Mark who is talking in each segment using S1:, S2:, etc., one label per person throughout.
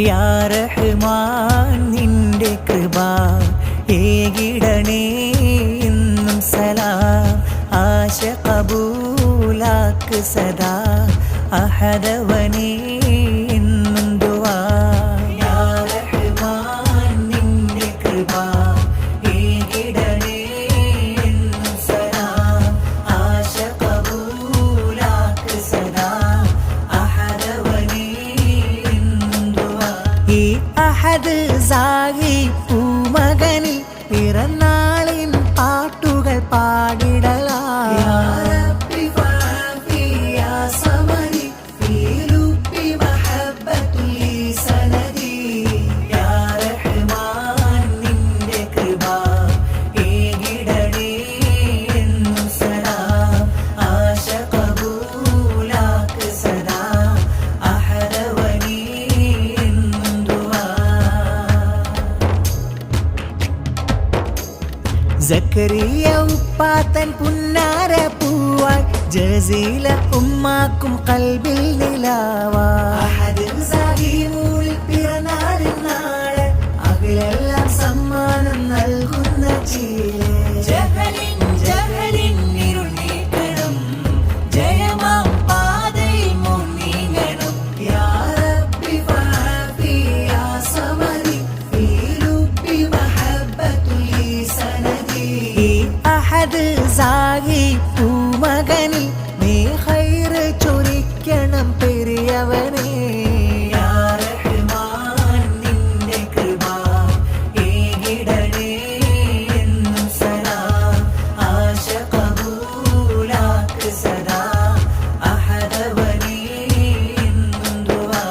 S1: യാ റഹ്മാൻ നിന്റെ കൃപ ഏകിടണേ എന്നും സലാം ആശ കബൂലാക്ക് സദാ അഹദവനേ എന്നും ദുആ യാ റഹ്മാൻ നിന്റെ കൃപ ഏകിടണേ എന്നും സലാം ആശ കബൂലാക്ക് സദാ അഹദവനേ എന്നും ദുആ ഈ അഹദ് സാഹി പൂമകനിൽ പിറന്നാളിൻ പാട്ടുകൾ പാടിടലാം യാ റബ്ബി ഫഅഫി യാ സമദി ഫീ ലുബ്ബി മഹബ്ബത്തുലി സനദി യാ റഹ്മാൻ നിന്റെ കൃപ ഏകിടണേ എന്നും സലാം ആശ കബൂലാക്ക് സദാ അഹദവനേ എന്നും ദുആ സക്കരിയ ഉപ്പാത്തൻ പുന്നാര പൂവായി ജസീല ഉമ്മാക്കും കൽബിൽ നിലാവായി പിറന്നാളിൻ നാള് അഖിലെല്ലാം സമ്മാനം നൽകുന്ന ചീലെ ജഹലിൻ ഇരുൾ നീക്കണം ജയമാം പാതയിൽ മുന്നീങ്ങണം യാ റബ്ബി ഫഅഫി യാ സമദി ഫീ ലുബ്ബി മഹബ്ബത്തുലി സനദി ഈ അഹദ് സാഹി പൂമകനിൽ നീ ഖൈറ് ചൊരിക്കണം പെരിയവനേ യാ റഹ്മാൻ നിന്റെ കൃപ ഏകിടണേ എന്നും സലാം ആശ കബൂലാക്ക് സദാ അഹദവനേ എന്നും ദുആ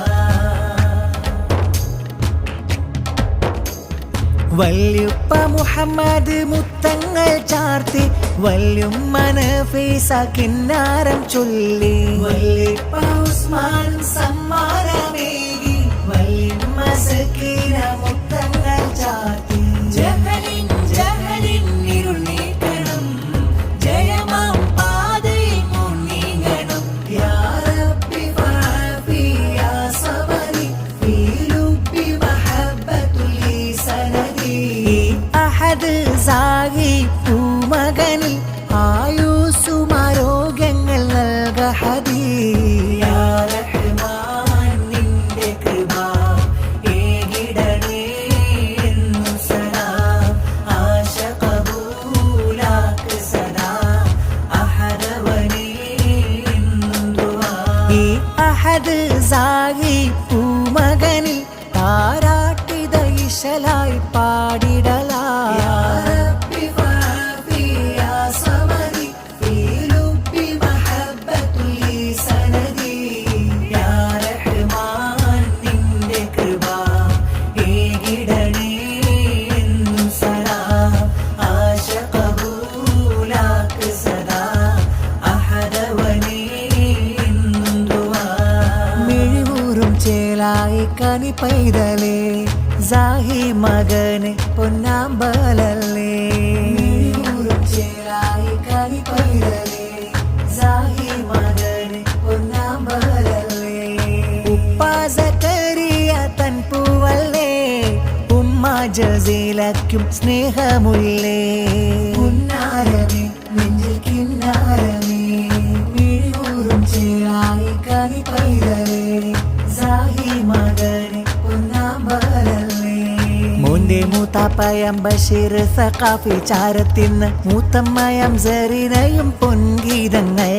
S1: വല്യുപ്പ മുഹമ്മദ് മുത്തങ്ങൾ ചാർത്തി വല്യുമ്മ നഫീസ കിന്നാരം ചൊല്ലി വല്യുപ്പ ഉസ്മാൻ സമ്മാനമേകി വല്യുമ്മ സക്കീന മുത്തങ്ങൾ ചാർത്തി ജഹലിൻ ഇരുൾ നീക്കണം ജയമാം പാതയിൽ മുന്നീങ്ങണം യാ റബ്ബി ഫഅഫി യാ സമദി ഫീ ലുബ്ബി മഹബ്ബത്തുലി സനദി ഈ അഹദ് സാഹി പൂമകനിൽ ആയുസ്സുമാരോഗ്യങ്ങൾ നൽക ഹദീ യാ റഹ്മാൻ നിന്റെ കൃപ ഏകിടണേ എന്നും സലാം ആശ കബൂലാക്ക് സദാ അഹദവനേ എന്നും ദുആ ഈ അഹദ് സാഹി പൂമകനിൽ താരാട്ടിത ഇശലായി പാടിടലാം യാ റബ്ബി ഫഅഫി യാ സമദി ഫീ ലുബ്ബി മഹബ്ബത്തുലി സനദി യാ റഹ്മാൻ നിന്റെ കൃപ ഏകിടണേ എന്നും സലാം ആശ കബൂലാക്ക് സദാ അഹദവനേ എന്നും ദുആ മിഴിവൂറും ചേലായി കനി പൈതലേ സാഹി മകന് പൊന്നാമ്പലല്ലേ മിഴിവൂറും ചേലായി കനി പൈതലേ സാഹി മകന് പൊന്നാമ്പലല്ലേ ഉപ്പ സക്കരിയ തൻ പൂവല്ലേ ഉമ്മ ജസീലയ്ക്കും സ്നേഹമുല്ലേ പുന്നാരമേ നെഞ്ചിൽ കിന്നാരമേ മിഴിവൂറും ചേലായി കനി പൈതലേ സാഹി മകന് പൊന്നാമ്പലല്ലേ മോന്റെ മൂത്താപ്പയം ബഷീർ സഖാഫി ചാരത്തിന്ന് മൂത്തമ്മയം സെറീനയും പൊൻഗീതങ്ങൾ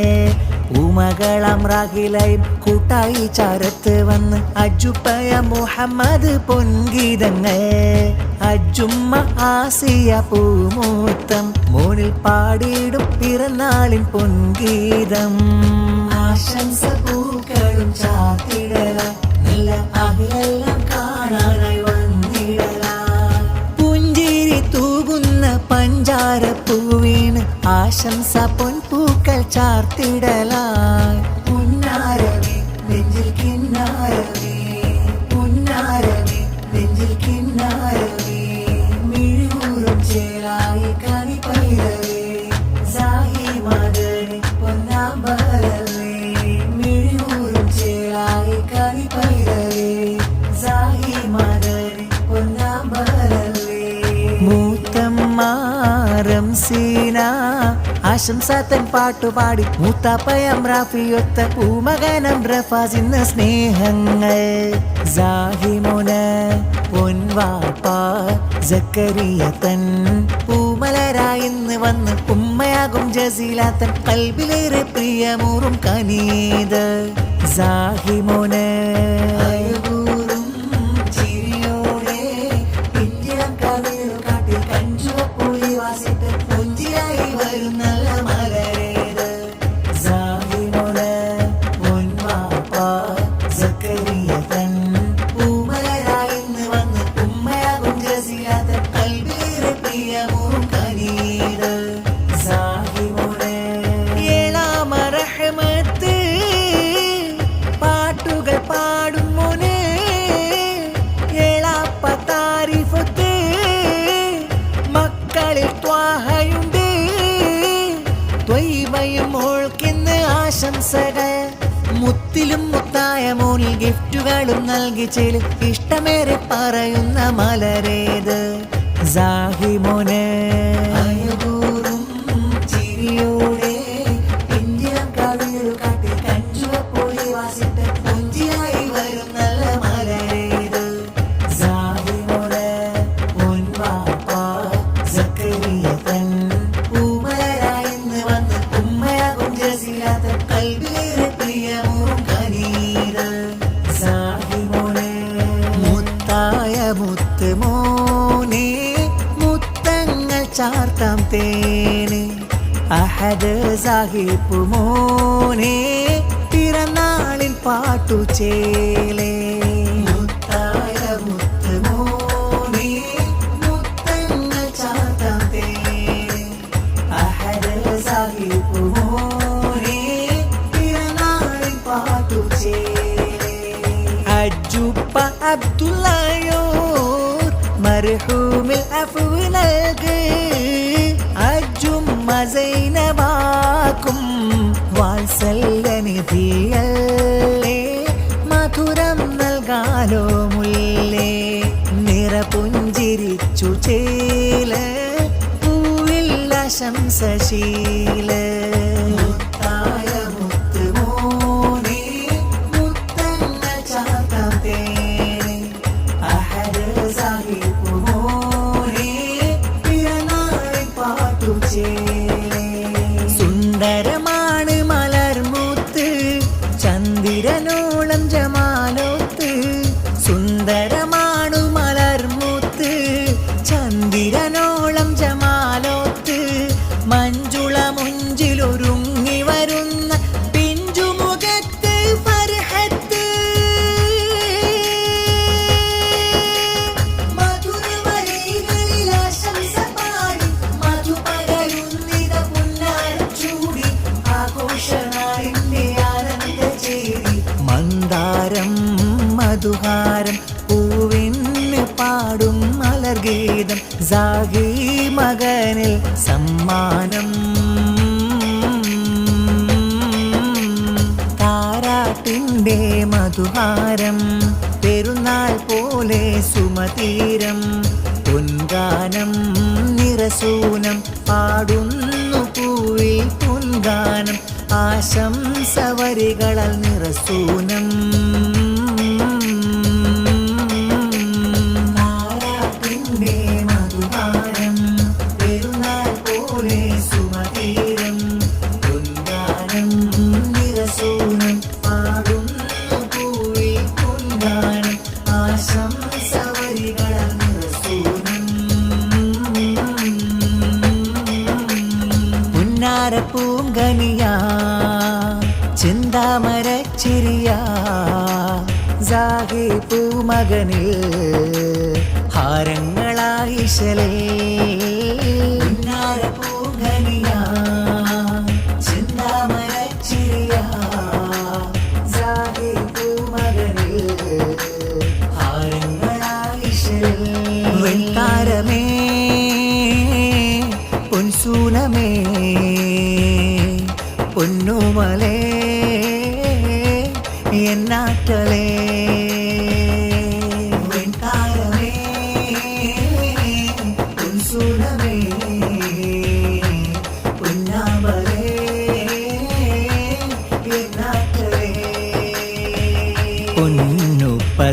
S1: പൂമകളാം റാഹിലയും കൂട്ടായി ചാരത്ത് വന്ന് അജുപ്പയ മുഹമ്മദ് പൊൻഗീതങ്ങൾ അജുമ്മ ആസിയ പൂമൂത്തം മോനിൽ പാടിയിടും പിറന്നാളിൻ പൊൻഗീതം ആശംസ പൂക്കളും ചാത്തിടലായി നല്ല അഹിലെല്ലാം കാണാനായി വന്നിടലായി പുഞ്ചിരി തൂകുന്ന പഞ്ചാരപ്പൂവീണ് ആശംസ പൊൻപൂക്കൾ ചാർത്തിടലായി പുന്നാരമേ നെഞ്ചിൽ കിന്നാരമേ പുന്നാരമേ നെഞ്ചിൽ കിന്നാരമേ മിഴിവൂറും ചേലായി കനി പൈതലേ സാഹി മകന് പൊന്നാമ്പലല്ലേ മിഴിവൂറും ചേലായി കനി പൈതലേ സാഹി ആശംസ തൻ പാട്ടുപാടി മൂത്താപ്പയം റാഫിയൊത്ത പൂമകനം റഫാസിന്ന് സ്നേഹങ്ങൾ സാഹിമോന് പൊൻവാപ്പ സക്കരിയ തൻ പൂമലരായിന്ന് വന്ന് ഉമ്മയാകും ജസീലാത്തൻ കൽബിലേറെ പ്രിയമൂറും കനീത് സാഹിമോന് അയകൂറും ചിരിയോടെ പിഞ്ചിളം കവിളു കാട്ടിൽ കഞ്ചുവപ്പുളി വാസിട്ട് പുഞ്ചിരായി വരും നല്ല മലരേത് സാഹിമോന് പൊൻവാപ്പ സക്കരിയ തൻ പൂമലരായിന്ന് വന്ന് ഉമ്മയാകും ജസീലാത്തൻ കൽബിലേറെ പ്രിയമൂറും കനീത് സാഹിമോന് ഏഴാമ റഹ്മത്ത് പാട്ടുകൾ പാടും മോനെ ഏഴാപ്പ താരിഫത്ത് മക്കളിൽ ത്വാഹയുണ്ട് ത്വയ്ബയും മോൾക്കിന്ന് ആശംസകൾ മുത്തിലും മുത്തായ മോനിൽ ഗിഫ്റ്റുകളും നൽകി ചെലു ഇഷ്ടമേറെ പറയുന്ന മലരേത് സാഹിമോന് അയകൂറും ചിരിയോടെ പിഞ്ചിളം കവിളു കാട്ടി കഞ്ചുവപ്പൊളി വാസിട്ട് പുഞ്ചിയായി വരും നല്ല മലരേത് സാഹിമോന് പൊൻവാപ്പ സക്കരിയ തൻ പൂമലരായിന്ന് വന്ന് ഉമ്മയാകും ജസീലാത്തൻ കൽബിലേറെ പ്രിയമൂറും കനീത് സാഹിമോന് മുത്തായ മുത്ത് മോനെ മുത്തങ്ങൾ ചാർത്താം തേന് അഹദ് സാഹിബ് മോനെ പിറന്നാളിൽ പാട്ടു ചേലേ മുത്തായ മുത്ത് മോനെ മുത്തങ്ങൾ ചാർത്താം തേന് അഹദ് സാഹിബ് മോനെ പിറന്നാളിൽ പാട്ടു ചേലേ അജുപ്പ അബ്ദുള്ളയോർ മർഹൂമിൽ അഫ്വ് നൽക് അജുമ്മ സൈനബാക്കും വാത്സല്യനിധിയല്ലേ മധുരം നൽകാലോ മുല്ലേ നിറപുഞ്ചിരിച്ചു ചേല പൂവിൽ ആശംസശീല മുത്തായ മുത്ത് മോനെ മുത്തങ്ങൾ ചാർത്താം തേന് അഹദ് സാഹിബ് മോനെ പിറന്നാളിൽ പാട്ടു ചേലേ സുന്ദരമാണ് മലർമൂത്ത് ചന്ദ്രനോളം ജമാലോത്ത് സുന്ദരമാണു മലർമൂത്ത് ചന്ദ്രനോളം ജമാലോത്ത് മഞ്ജുള മുഞ്ചിലൊരുങ്ങി വരുന്ന പിഞ്ചുമുഖത്ത് ഫർഹത്ത് മധുരവരികളിൽ ആശംസ പാടി മധു പകരുന്നിത പുന്നാരം ചൂടി ആഘോഷനാളിന്റെ ആനന്ദ ചേരി മന്ദാരം മധുഹാരം പൂവിന് പാടും മലർഗീതം സാഗി മകനിൽ സമ്മാനം താരാട്ടിൻ്റെ മധുഹാരം പെരുന്നാൾ പോലെ സുമതീരം പൊൻഗാനം നിറസൂനം പാടുന്നു പൂവിൽ പൊൻഗാനം ആശംസവരികളാൽ നിറസൂനം താരാട്ടിൻ്റെ മധുഹാരം പെരുന്നാൾ പോലെ സുമതീരം പൊൻഗാനം നിറസൂനം പാടുന്നു പൂവിൽ പൊൻഗാനം ആശംസവരികളാൽ നിറസൂനം പുന്നാരപ്പൂങ്കനിയാ ചിന്താമരച്ചിരിയ സാഹിബ് മകനിൽ ഹാരങ്ങളായിശലേ പുന്നാരപ്പൂങ്കനിയ ചിന്താമരച്ചിരിയ സാഹിബ് മകനിൽ ഹാരങ്ങളായിശലേ വെൺതാരമേ പൊൻസൂനമേ പൊന്നുമലേ എന്നാറ്റലേ വെൺതാരമേ പൊൻസൂനമേ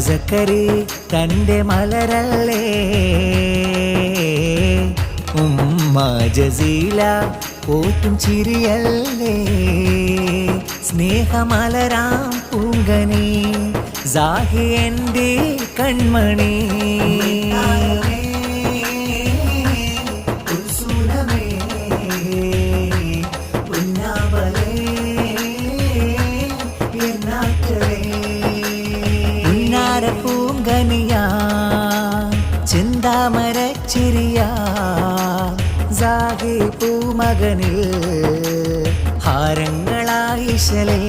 S1: സക്കരി തൻ്റെ മലരല്ലേ ഉമ്മ ജസീല പോറ്റും ചിരിയല്ലേ സ്നേഹമലരാം പൂങ്കനി സാഹി എൻ്റെ കൺമണി പൂങ്കനിയാ ചിന്താമരച്ചിരിയാ സാഹി പൂമകനിൽ ഹാരങ്ങളായിശലേ